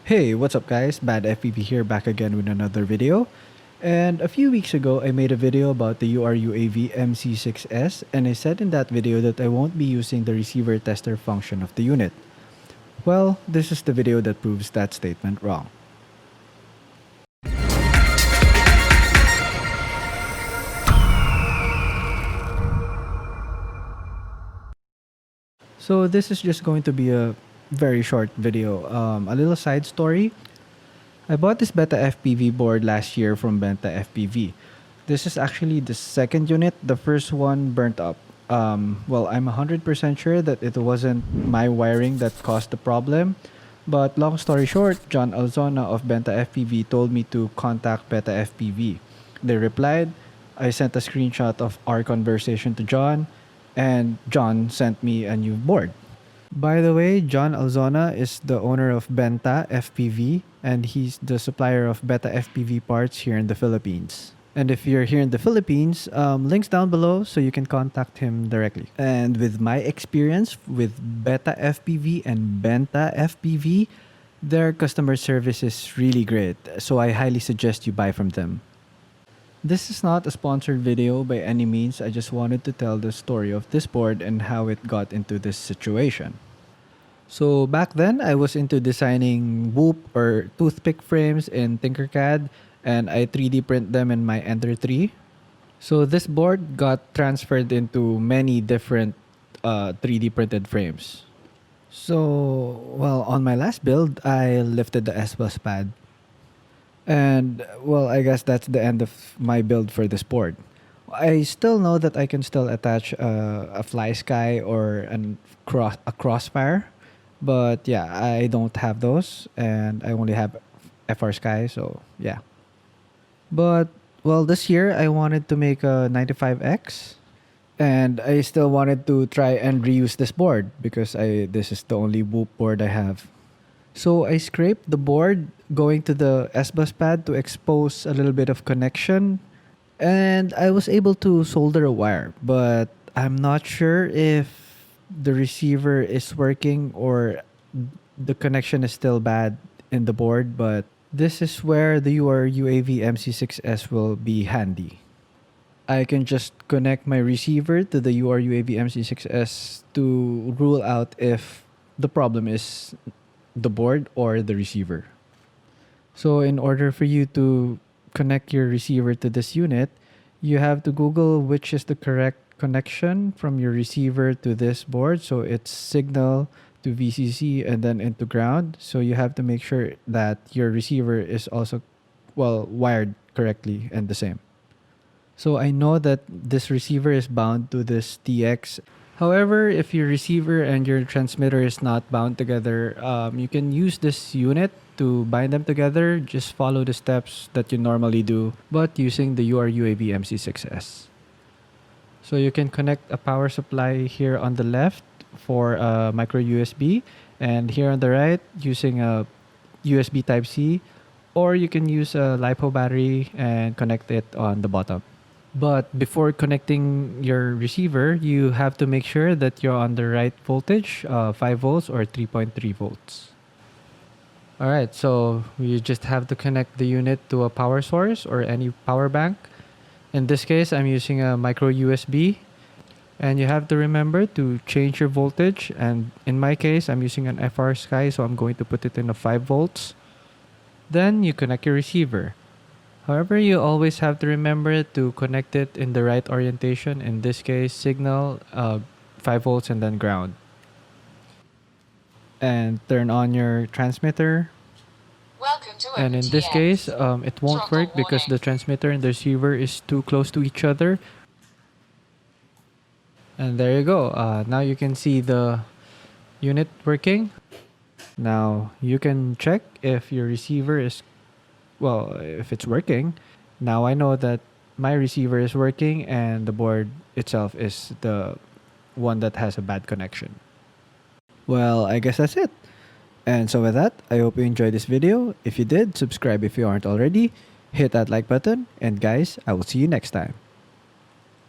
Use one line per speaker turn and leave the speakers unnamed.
Hey, what's up guys? BadFPV here, back again with another video. And a few weeks ago, I made a video about the URUAV MC-6S, and I said in that video that I won't be using the receiver tester function of the unit. Well, this is the video that proves that statement wrong. So this is just going to be a very short video. A little side story. I bought this BetaFPV board last year from BetaFPV. This is actually the second unit. The first one burnt up. Well, I'm 100% sure that it wasn't my wiring that caused the problem. But long story short, John Alzona of BetaFPV told me to contact BetaFPV. They replied. I sent a screenshot of our conversation to John, and John sent me a new board. By the way, John Alzona is the owner of Benta FPV, and he's the supplier of Beta FPV parts here in the Philippines. And if you're here in the Philippines, links down below so you can contact him directly. And with my experience with Beta FPV and Benta FPV, their customer service is really great, so I highly suggest you buy from them. This is not a sponsored video by any means. I just wanted to tell the story of this board and how it got into this situation. So back then, I was into designing whoop or toothpick frames in Tinkercad, and I 3D print them in my Ender 3. So this board got transferred into many different 3D printed frames. So, well, on my last build, I lifted the SBUS pad. And well, I guess that's the end of my build for this board. I still know that I can still attach a fly sky or a crossfire, but yeah, I don't have those, and I only have FR sky. So yeah. But well, this year I wanted to make a 95X, and I still wanted to try and reuse this board because this is the only whoop board I have. So I scraped the board going to the SBUS pad to expose a little bit of connection, and I was able to solder a wire, but I'm not sure if the receiver is working or the connection is still bad in the board, but this is where the URUAV MC-6S will be handy. I can just connect my receiver to the URUAV MC-6S to rule out if the problem is the board or the receiver. So in order for you to connect your receiver to this unit, you have to Google which is the correct connection from your receiver to this board. So it's signal to VCC and then into ground. So you have to make sure that your receiver is also, well, wired correctly and the same. So I know that this receiver is bound to this TX. However, if your receiver and your transmitter is not bound together, you can use this unit to bind them together. Just follow the steps that you normally do, but using the URUAV MC-6S. So you can connect a power supply here on the left for a micro USB, and here on the right using a USB Type-C, or you can use a Lipo battery and connect it on the bottom. But before connecting your receiver, you have to make sure that you're on the right voltage, 5 volts or 3.3 volts. Alright, so you just have to connect the unit to a power source or any power bank. In this case, I'm using a micro USB. And you have to remember to change your voltage. And in my case, I'm using an FR Sky, so I'm going to put it in a 5 volts. Then you connect your receiver. However, you always have to remember to connect it in the right orientation. In this case, signal, 5 volts and then ground. And turn on your transmitter. And in this case, it won't work because the transmitter and the receiver is too close to each other. And there you go. Now you can see the unit working. Now you can check if your receiver is, well, if it's working. Now I know that my receiver is working and the board itself is the one that has a bad connection. Well, I guess that's it. And so with that, I hope you enjoyed this video. If you did, subscribe if you aren't already. Hit that like button. And guys, I will see you next time.